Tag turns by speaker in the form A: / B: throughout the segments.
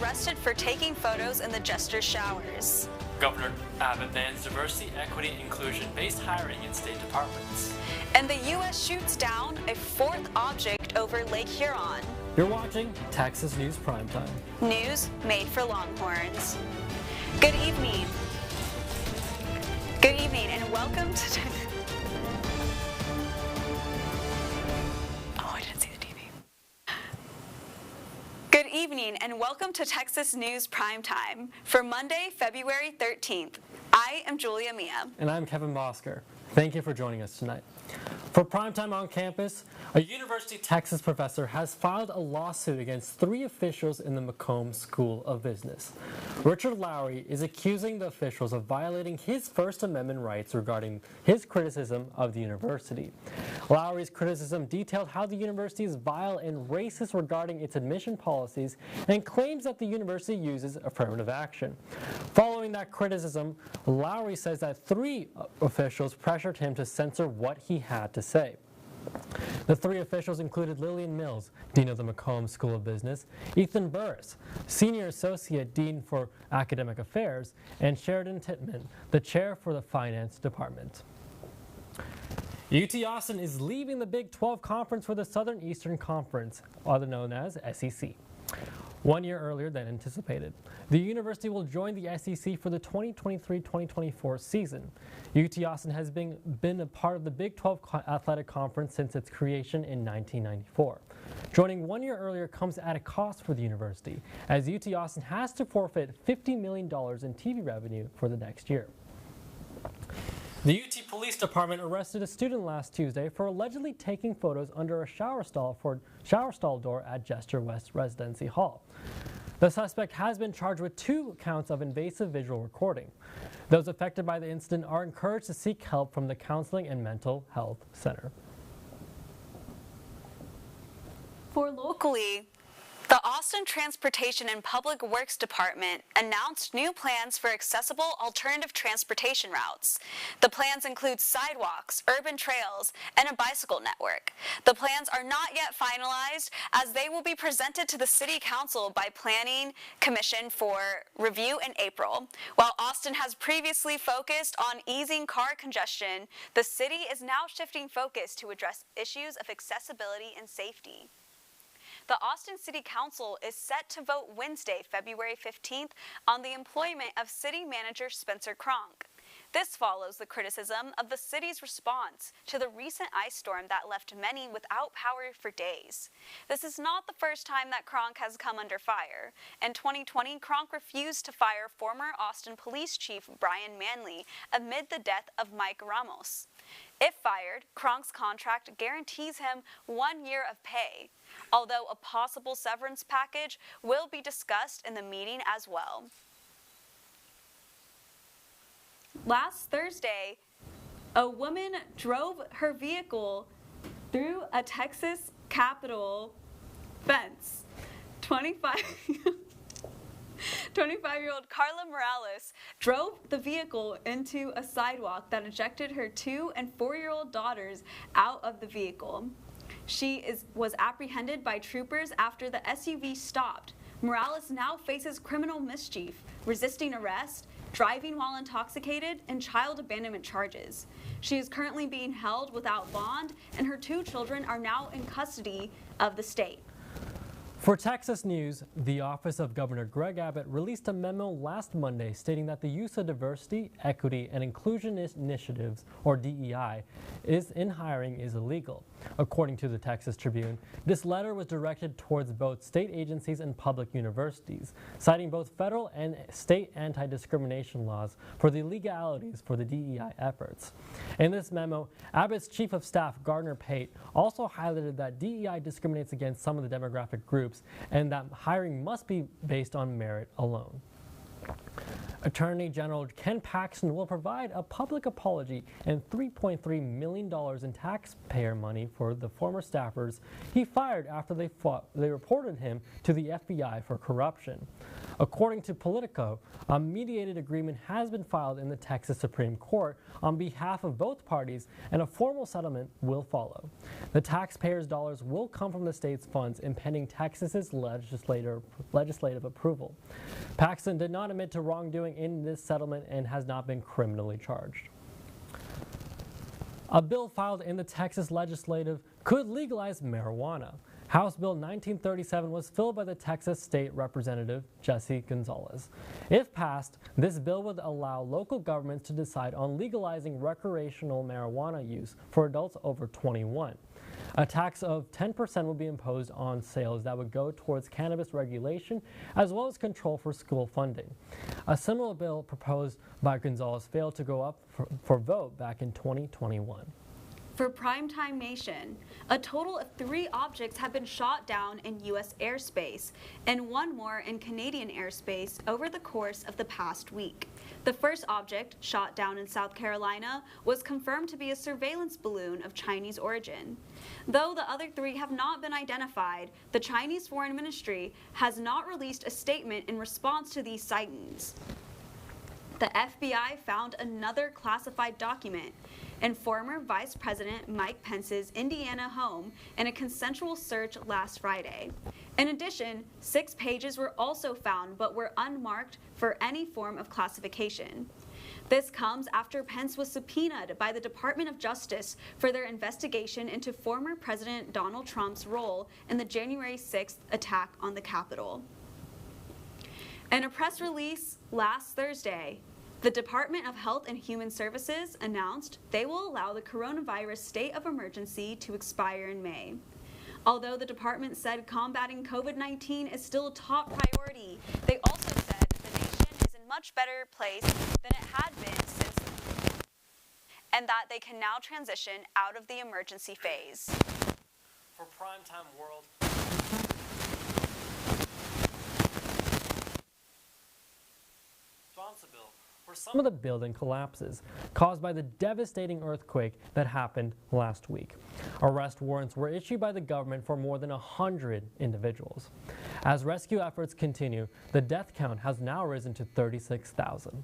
A: arrested for taking photos in the Jester's showers.
B: Governor Abbott bans diversity, equity, inclusion-based hiring in state departments.
A: And the U.S. shoots down a fourth object over Lake Huron.
C: You're watching Texas News Primetime.
A: News made for Longhorns. Good evening. Good evening and welcome to... Oh, I didn't see the TV. Good evening and welcome to Texas News Primetime for Monday, February 13th. I am Julia Mia.
C: And I'm Kevin Bosker. Thank you for joining us tonight. For Primetime on Campus, a University of Texas professor has filed a lawsuit against 3 officials in the Macomb School of Business. Richard Lowry is accusing the officials of violating his First Amendment rights regarding his criticism of the university. Lowry's criticism detailed how the university is vile and racist regarding its admission policies and claims that the university uses affirmative action. Following that criticism, Lowry says that 3 officials pressured him to censor what he had to say. The 3 officials included Lillian Mills, Dean of the Macomb School of Business, Ethan Burris, Senior Associate Dean for Academic Affairs, and Sheridan Tittman, the Chair for the Finance Department. UT Austin is leaving the Big 12 Conference for the Southern Eastern Conference, otherwise known as SEC. 1 year earlier than anticipated. The university will join the SEC for the 2023-2024 season. UT Austin has been a part of the Big 12 Athletic Conference since its creation in 1994. Joining 1 year earlier comes at a cost for the university, as UT Austin has to forfeit $50 million in TV revenue for the next year. The UT Police Department arrested a student last Tuesday for allegedly taking photos under a shower stall door at Jester West Residency Hall. The suspect has been charged with 2 counts of invasive visual recording. Those affected by the incident are encouraged to seek help from the Counseling and Mental Health Center.
A: For locally, the Austin Transportation and Public Works Department announced new plans for accessible alternative transportation routes. The plans include sidewalks, urban trails, and a bicycle network. The plans are not yet finalized, as they will be presented to the City Council by Planning Commission for review in April. While Austin has previously focused on easing car congestion, the city is now shifting focus to address issues of accessibility and safety. The Austin City Council is set to vote Wednesday, February 15th, on the employment of City Manager Spencer Cronk. This follows the criticism of the city's response to the recent ice storm that left many without power for days. This is not the first time that Cronk has come under fire. In 2020, Cronk refused to fire former Austin Police Chief Brian Manley amid the death of Mike Ramos. If fired, Cronk's contract guarantees him 1 year of pay, although a possible severance package will be discussed in the meeting as well. Last Thursday, a woman drove her vehicle through a Texas Capitol fence. 25-year-old Carla Morales drove the vehicle into a sidewalk that ejected her 2- and 4-year-old daughters out of the vehicle. She was apprehended by troopers after the SUV stopped. Morales now faces criminal mischief, resisting arrest, driving while intoxicated, and child abandonment charges. She is currently being held without bond, and her 2 children are now in custody of the state.
C: For Texas News, the Office of Governor Greg Abbott released a memo last Monday stating that the use of diversity, equity, and inclusion initiatives, or DEI, in hiring is illegal. According to the Texas Tribune, this letter was directed towards both state agencies and public universities, citing both federal and state anti-discrimination laws for the legalities for the DEI efforts. In this memo, Abbott's Chief of Staff, Gardner Pate, also highlighted that DEI discriminates against some of the demographic groups and that hiring must be based on merit alone. Attorney General Ken Paxton will provide a public apology and $3.3 million in taxpayer money for the former staffers he fired after they reported him to the FBI for corruption. According to Politico, a mediated agreement has been filed in the Texas Supreme Court on behalf of both parties, and a formal settlement will follow. The taxpayers' dollars will come from the state's funds impending Texas's legislative approval. Paxton did not admit to wrongdoing in this settlement and has not been criminally charged. A bill filed in the Texas legislature could legalize marijuana. House Bill 1937 was filled by the Texas State Representative Jesse Gonzalez. If passed, this bill would allow local governments to decide on legalizing recreational marijuana use for adults over 21. A tax of 10% will be imposed on sales that would go towards cannabis regulation as well as control for school funding. A similar bill proposed by Gonzalez failed to go up for vote back in 2021.
A: For PrimeTime Nation, a total of 3 objects have been shot down in U.S. airspace and 1 more in Canadian airspace over the course of the past week. The first object, shot down in South Carolina, was confirmed to be a surveillance balloon of Chinese origin. Though the other 3 have not been identified, the Chinese Foreign Ministry has not released a statement in response to these sightings. The FBI found another classified document in former Vice President Mike Pence's Indiana home in a consensual search last Friday. In addition, 6 pages were also found but were unmarked for any form of classification. This comes after Pence was subpoenaed by the Department of Justice for their investigation into former President Donald Trump's role in the January 6th attack on the Capitol. In a press release last Thursday, the Department of Health and Human Services announced they will allow the coronavirus state of emergency to expire in May. Although the department said combating COVID-19 is still a top priority, they also said the nation is in much better place than it had been since, and that they can now transition out of the emergency phase.
B: For Primetime World, responsible for
C: Some of the building collapses caused by the devastating earthquake that happened last week. Arrest warrants were issued by the government for more than 100 individuals. As rescue efforts continue, the death count has now risen to 36,000.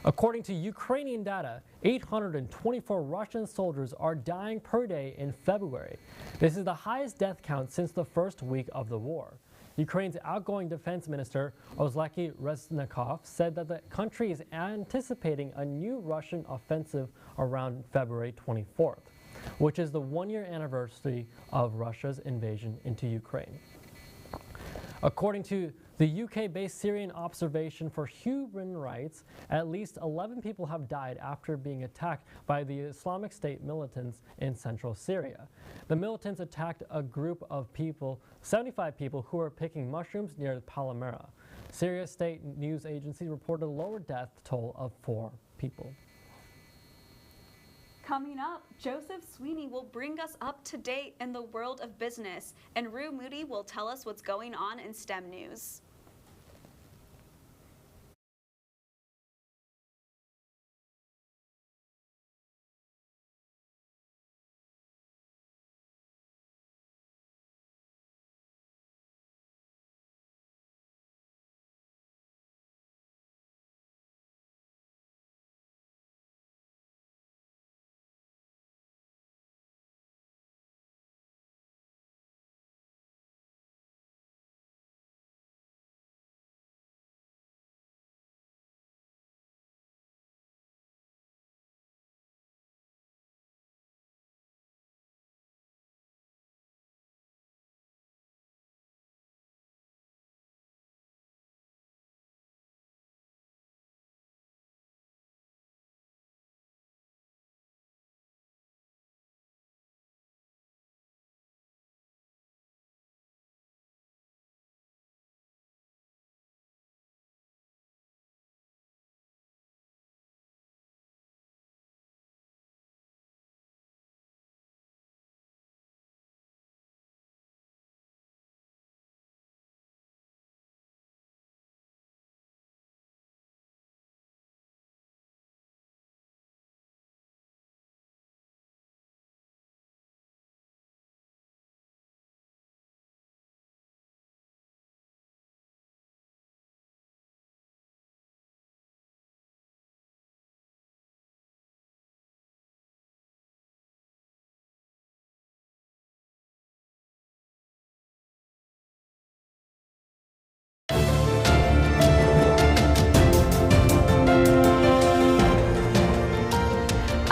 C: According to Ukrainian data, 824 Russian soldiers are dying per day in February. This is the highest death count since the first week of the war. Ukraine's outgoing defense minister, Oleksiy Reznikov, said that the country is anticipating a new Russian offensive around February 24th, which is the 1-year anniversary of Russia's invasion into Ukraine. According to the UK-based Syrian Observation for Human Rights, at least 11 people have died after being attacked by the Islamic State militants in central Syria. The militants attacked a group of people, 75 people, who were picking mushrooms near Palmyra. Syria's state news agency reported a lower death toll of 4 people.
A: Coming up, Joseph Sweeney will bring us up to date in the world of business, and Rue Moody will tell us what's going on in STEM news.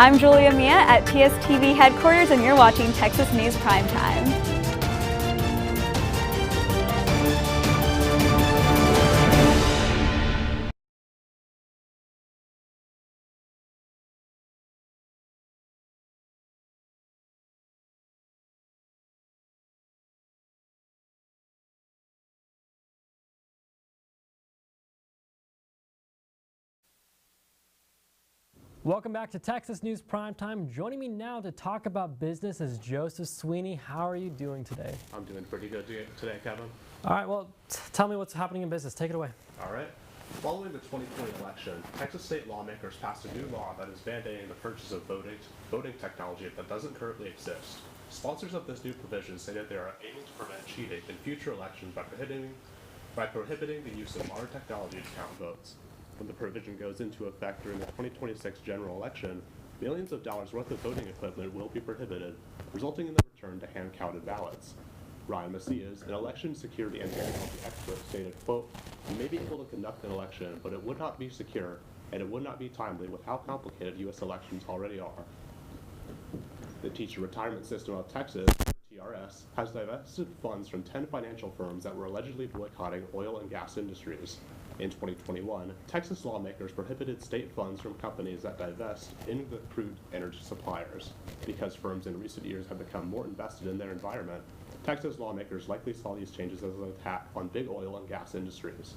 A: I'm Julia Mia at TSTV headquarters, and you're watching Texas News Primetime.
C: Welcome back to Texas News Primetime. Joining me now to talk about business is Joseph Sweeney. How are you doing today?
D: I'm doing pretty good today, Kevin.
C: All right, well, tell me what's happening in business. Take it away.
D: All right. Following the 2020 election, Texas state lawmakers passed a new law that is mandating the purchase of voting technology that doesn't currently exist. Sponsors of this new provision say that they are aiming to prevent cheating in future elections by prohibiting the use of modern technology to count votes. When the provision goes into effect during the 2026 general election, millions of dollars worth of voting equipment will be prohibited, resulting in the return to hand-counted ballots. Ryan Macias, an election security and technology expert, stated, quote, "You may be able to conduct an election, but it would not be secure, and it would not be timely with how complicated U.S. elections already are." The Teacher Retirement System of Texas, TRS, has divested funds from 10 financial firms that were allegedly boycotting oil and gas industries. In 2021, Texas lawmakers prohibited state funds from companies that divest in the crude energy suppliers. Because firms in recent years have become more invested in their environment, Texas lawmakers likely saw these changes as an attack on big oil and gas industries.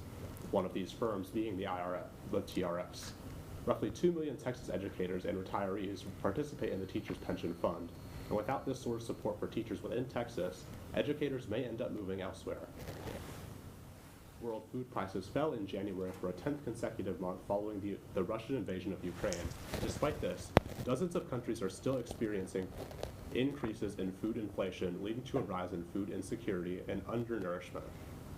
D: One of these firms being the TRS. Roughly 2 million Texas educators and retirees participate in the Teachers Pension Fund, and without this sort of support for teachers within Texas, educators may end up moving elsewhere. World food prices fell in January for a 10th consecutive month following the Russian invasion of Ukraine. Despite this, dozens of countries are still experiencing increases in food inflation, leading to a rise in food insecurity and undernourishment.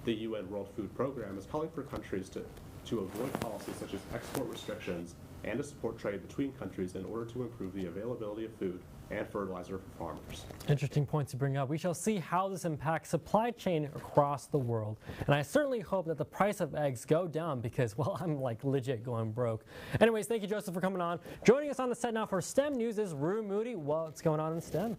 D: The UN World Food Program is calling for countries to avoid policies such as export restrictions and to support trade between countries in order to improve the availability of food and fertilizer for farmers.
C: Interesting points to bring up. We shall see how this impacts supply chain across the world. And I certainly hope that the price of eggs go down because, well, I'm like legit going broke. Anyways, thank you, Joseph, for coming on. Joining us on the set now for STEM News is Rue Moody. What's going on in STEM?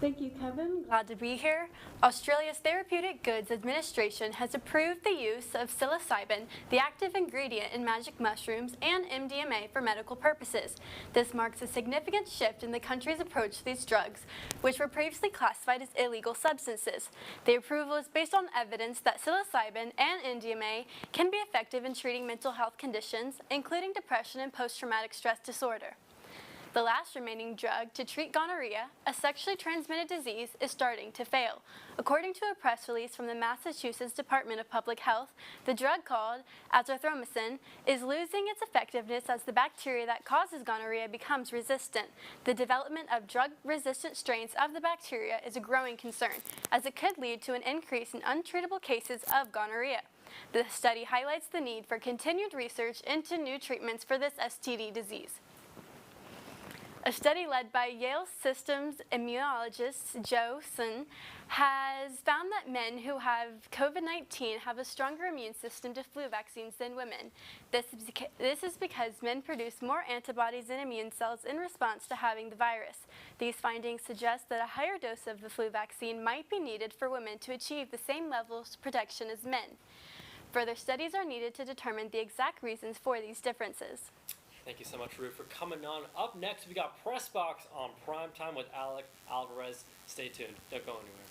E: Thank you, Kevin.
F: Glad to be here. Australia's Therapeutic Goods Administration has approved the use of psilocybin, the active ingredient in magic mushrooms, and MDMA for medical purposes. This marks a significant shift in the country's approach to these drugs, which were previously classified as illegal substances. The approval is based on evidence that psilocybin and MDMA can be effective in treating mental health conditions, including depression and post-traumatic stress disorder. The last remaining drug to treat gonorrhea, a sexually transmitted disease, is starting to fail. According to a press release from the Massachusetts Department of Public Health, the drug called azithromycin is losing its effectiveness as the bacteria that causes gonorrhea becomes resistant. The development of drug-resistant strains of the bacteria is a growing concern, as it could lead to an increase in untreatable cases of gonorrhea. The study highlights the need for continued research into new treatments for this STD disease. A study led by Yale Systems immunologist Joe Sun has found that men who have COVID-19 have a stronger immune system to flu vaccines than women. This is because men produce more antibodies and immune cells in response to having the virus. These findings suggest that a higher dose of the flu vaccine might be needed for women to achieve the same levels of protection as men. Further studies are needed to determine the exact reasons for these differences.
B: Thank you so much, Rue, for coming on. Up next, we got Press Box on Primetime with Alec Alvarez. Stay tuned. Don't go anywhere.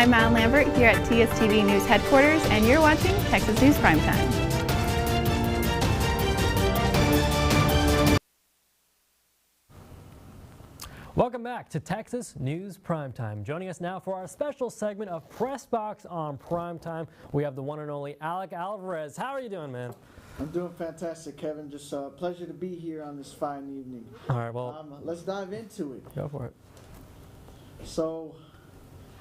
G: I'm Madeline Lambert here at TSTV News headquarters, and you're watching Texas News Primetime.
C: Welcome back to Texas News Primetime. Joining us now for our special segment of Press Box on Primetime, we have the one and only Alec Alvarez. How are you doing, man?
H: I'm doing fantastic, Kevin. Just a pleasure to be here on this fine evening.
C: All right, well,
H: let's dive into it.
C: go for it.
H: So,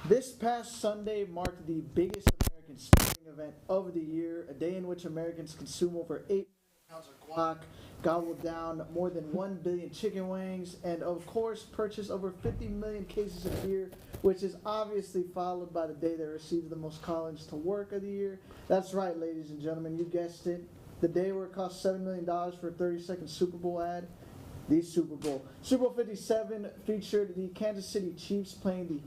H: this past Sunday marked the biggest American sporting event of the year, a day in which Americans consume over 8 million pounds of guac, gobble down more than 1 billion chicken wings, and of course purchase over 50 million cases of beer, which is obviously followed by the day they received the most call-ins to work of the year. That's right, ladies and gentlemen, you guessed it. The day where it cost $7 million for a 30-second Super Bowl ad. The Super Bowl. Super Bowl 57 featured the Kansas City Chiefs playing the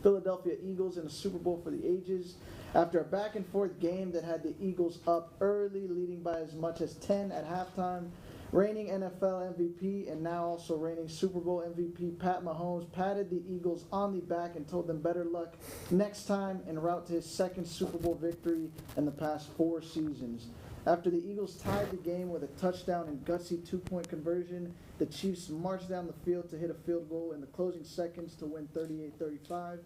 H: Philadelphia Eagles in a Super Bowl for the ages. After a back-and-forth game that had the Eagles up early, leading by as much as 10 at halftime, reigning NFL MVP and now also reigning Super Bowl MVP Pat Mahomes patted the Eagles on the back and told them better luck next time en route to his second Super Bowl victory in the past 4 seasons. After the Eagles tied the game with a touchdown and gutsy 2-point conversion, the Chiefs marched down the field to hit a field goal in the closing seconds to win 38-35.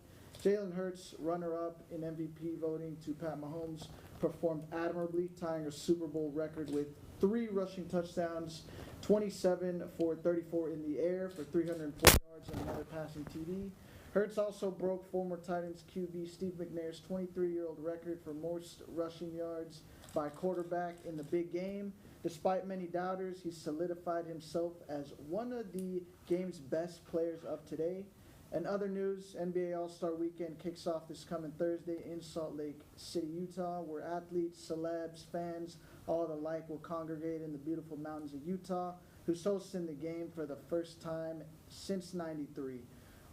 H: Jalen Hurts, runner-up in MVP voting to Pat Mahomes, performed admirably, tying a Super Bowl record with 3 rushing touchdowns, 27 for 34 in the air for 304 yards and another passing TD. Hurts also broke former Titans QB Steve McNair's 23-year-old record for most rushing yards by a quarterback in the big game. Despite many doubters, he solidified himself as one of the game's best players of today. In other news, NBA All-Star Weekend kicks off this coming Thursday in Salt Lake City, Utah, where athletes, celebs, fans, all the like will congregate in the beautiful mountains of Utah, who's hosting the game for the first time since '93.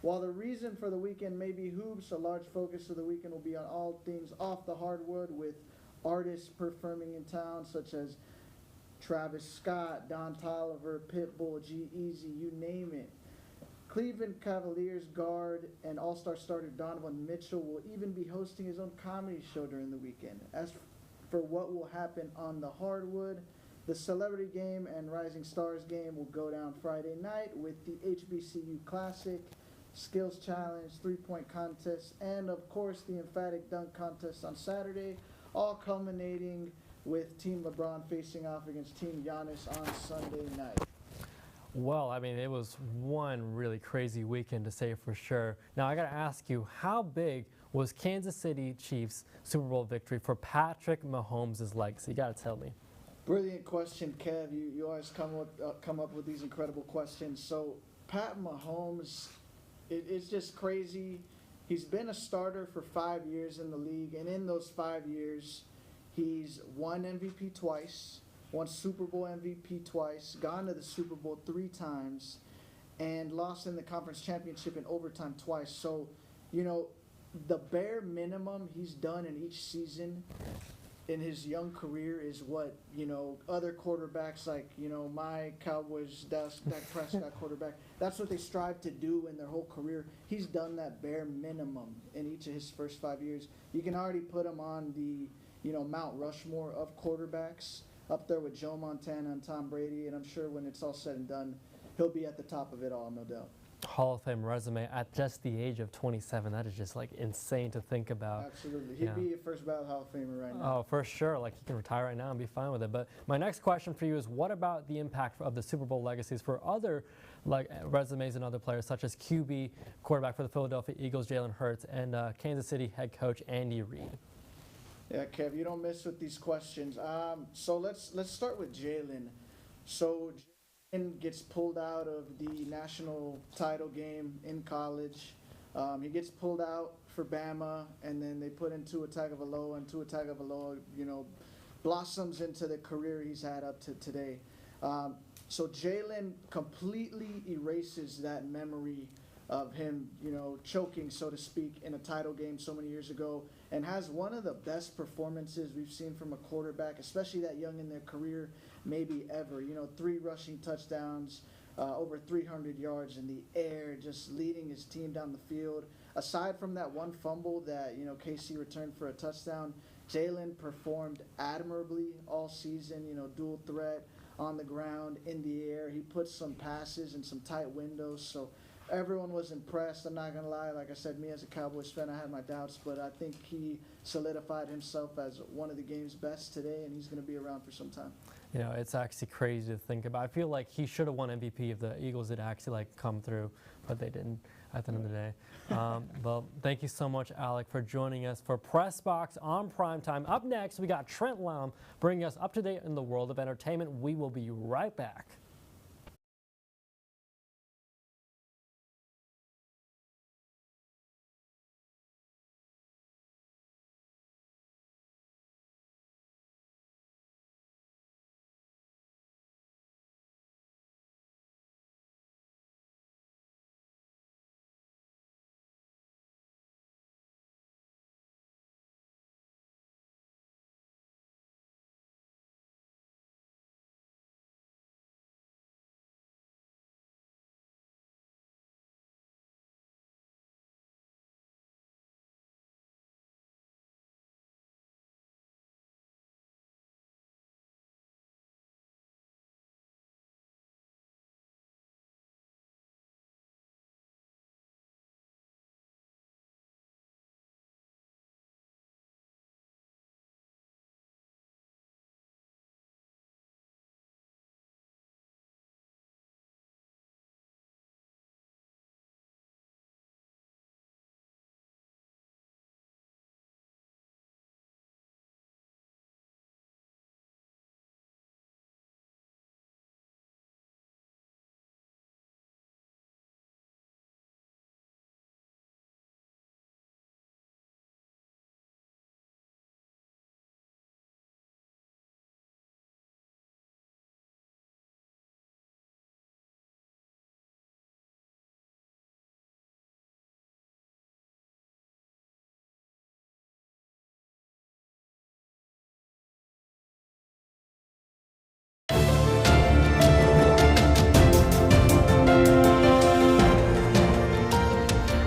H: While the reason for the weekend may be hoops, a large focus of the weekend will be on all things off the hardwood, with artists performing in town such as Travis Scott, Don Toliver, Pitbull, G-Eazy, you name it. Cleveland Cavaliers guard and all-star starter Donovan Mitchell will even be hosting his own comedy show during the weekend. As for what will happen on the hardwood, the Celebrity Game and Rising Stars Game will go down Friday night with the HBCU Classic, Skills Challenge, 3-point contest, and of course the emphatic dunk contest on Saturday, all culminating with Team LeBron facing off against Team Giannis on Sunday night.
C: Well, I mean, it was one really crazy weekend to say for sure. Now, I got to ask you, how big was Kansas City Chiefs' Super Bowl victory for Patrick Mahomes' legacy? You got to tell me.
H: Brilliant question, Kev. You always come up with these incredible questions. So, Pat Mahomes, it's just crazy. He's been a starter for 5 years in the league, and in those 5 years, he's won MVP twice, won Super Bowl MVP twice, gone to the Super Bowl 3 times, and lost in the conference championship in overtime twice. So, you know, the bare minimum he's done in each season in his young career is what, you know, other quarterbacks like, you know, my Cowboys, Dak Prescott quarterback, that's what they strive to do in their whole career. He's done that bare minimum in each of his first 5 years. You can already put him on the, you know, Mount Rushmore of quarterbacks, up there with Joe Montana and Tom Brady, and I'm sure when it's all said and done, he'll be at the top of it all, no doubt.
C: Hall of Fame resume at just the age of 27. That is just like insane to think about.
H: Absolutely. He'd be a first ballot Hall of Famer right now.
C: Oh, for sure. Like, he can retire right now and be fine with it. But my next question for you is, what about the impact of the Super Bowl legacies for other like resumes and other players, such as QB quarterback for the Philadelphia Eagles, Jalen Hurts, and Kansas City head coach Andy Reid?
H: Yeah, Kev, you don't miss with these questions. So let's start with Jalen. So Jalen gets pulled out of the national title game in college. He gets pulled out for Bama, and then they put in Tua Tagovailoa, and Tua Tagovailoa, you know, blossoms into the career he's had up to today. So Jalen completely erases that memory of him, you know, choking, so to speak, in a title game so many years ago, and has one of the best performances we've seen from a quarterback, especially that young in their career, maybe ever. You know, 3 rushing touchdowns, over 300 yards in the air, just leading his team down the field. Aside from that one fumble that, KC returned for a touchdown, Jalen performed admirably all season, dual threat on the ground, in the air. He put some passes in some tight windows, so everyone was impressed. I'm not going to lie. Like I said, me as a Cowboys fan, I had my doubts, but I think he solidified himself as one of the game's best today, and he's going to be around for some time.
C: It's actually crazy to think about. I feel like he should have won MVP if the Eagles had actually come through, but they didn't at the end of the day. Well, thank you so much, Alec, for joining us for Press Box on Primetime. Up next, we got Trent Lam bringing us up to date in the world of entertainment. We will be right back.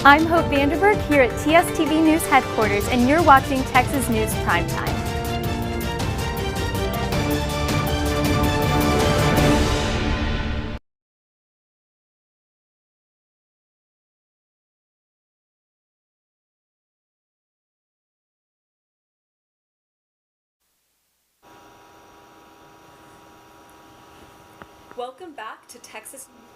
G: I'm Hope Vanderberg here at TSTV News headquarters, and you're watching Texas News Primetime.
A: Welcome back to Texas News Primetime.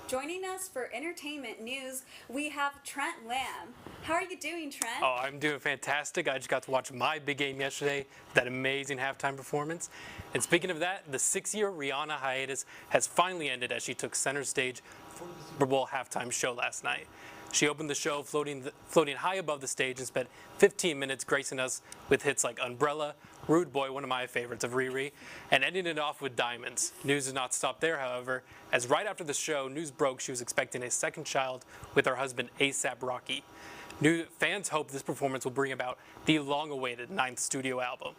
A: Joining us for entertainment news, we have Trent Lam. How are you doing, Trent?
I: Oh, I'm doing fantastic. I just got to watch my big game yesterday, that amazing halftime performance. And speaking of that, the 6-year Rihanna hiatus has finally ended as she took center stage for the Super Bowl halftime show last night. She opened the show floating high above the stage and spent 15 minutes gracing us with hits like Umbrella, Rude Boy, one of my favorites of Riri, and ending it off with Diamonds. News did not stop there, however, as right after the show, news broke she was expecting a second child with her husband A$AP Rocky. Fans hope this performance will bring about the long-awaited 9th studio album.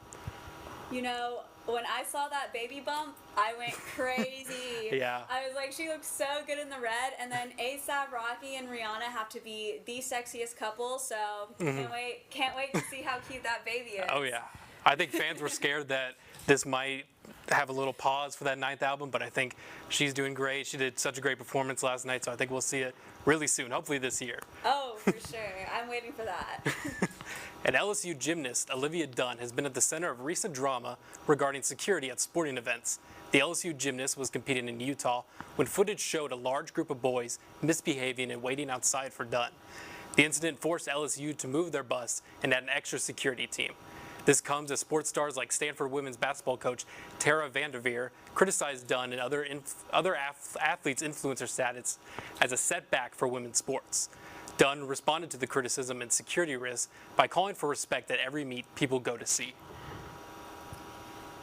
A: You know, when I saw that baby bump, I went crazy.
I: Yeah.
A: I was like, she looks so good in the red, and then A$AP Rocky and Rihanna have to be the sexiest couple, so can't wait to see how cute that baby is.
I: Oh yeah. I think fans were scared that this might have a little pause for that 9th album, but I think she's doing great. She did such a great performance last night, so I think we'll see it really soon, hopefully this year.
A: Oh, for sure. I'm waiting for that.
I: An LSU gymnast, Olivia Dunn, has been at the center of recent drama regarding security at sporting events. The LSU gymnast was competing in Utah when footage showed a large group of boys misbehaving and waiting outside for Dunn. The incident forced LSU to move their bus and add an extra security team. This comes as sports stars like Stanford women's basketball coach Tara Vanderveer criticized Dunn and other athletes' influencer status as a setback for women's sports. Dunn responded to the criticism and security risks by calling for respect at every meet people go to see.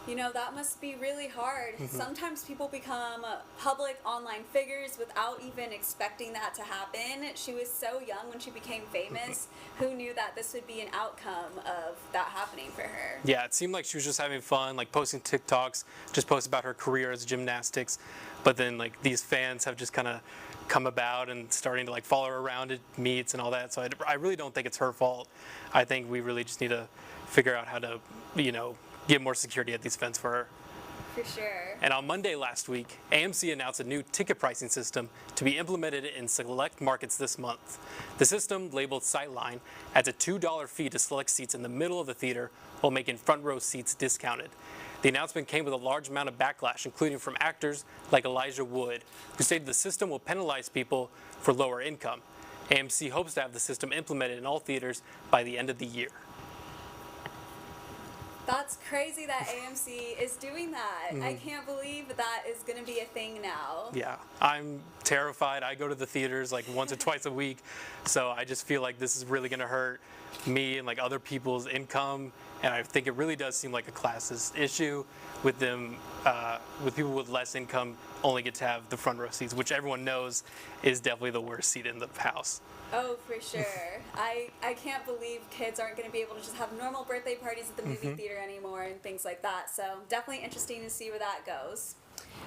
A: You know, that must be really hard. Sometimes people become public online figures without even expecting that to happen. She was so young when she became famous. Who knew that this would be an outcome of that happening for her?
I: Yeah, it seemed like she was just having fun, like posting TikToks, just post about her career as gymnastics. But then like these fans have just kind of come about and starting to like follow her around at meets and all that. So I really don't think it's her fault. I think we really just need to figure out how to, get more security at these events for her.
A: For sure.
I: And on Monday last week, AMC announced a new ticket pricing system to be implemented in select markets this month. The system, labeled Sightline, adds a $2 fee to select seats in the middle of the theater while making front row seats discounted. The announcement came with a large amount of backlash, including from actors like Elijah Wood, who stated the system will penalize people for lower income. AMC hopes to have the system implemented in all theaters by the end of the year.
A: That's crazy that AMC is doing that. I can't believe that is going to be a thing now.
I: Yeah, I'm terrified. I go to the theaters like once or twice a week, so I just feel like this is really going to hurt me and like other people's income, and I think it really does seem like a classist issue with them, with people with less income only get to have the front row seats, which everyone knows is definitely the worst seat in the house.
A: Oh, for sure. I can't believe kids aren't going to be able to just have normal birthday parties at the movie theater anymore and things like that. So definitely interesting to see where that goes.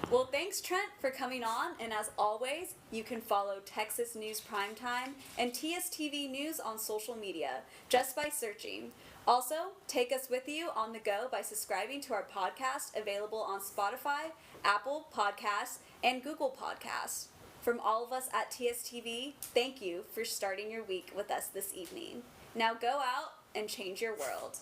A: Well, thanks, Trent, for coming on. And as always, you can follow Texas News Primetime and TSTV News on social media just by searching. Also, take us with you on the go by subscribing to our podcast available on Spotify, Apple Podcasts, and Google Podcasts. From all of us at TSTV, thank you for starting your week with us this evening. Now go out and change your world.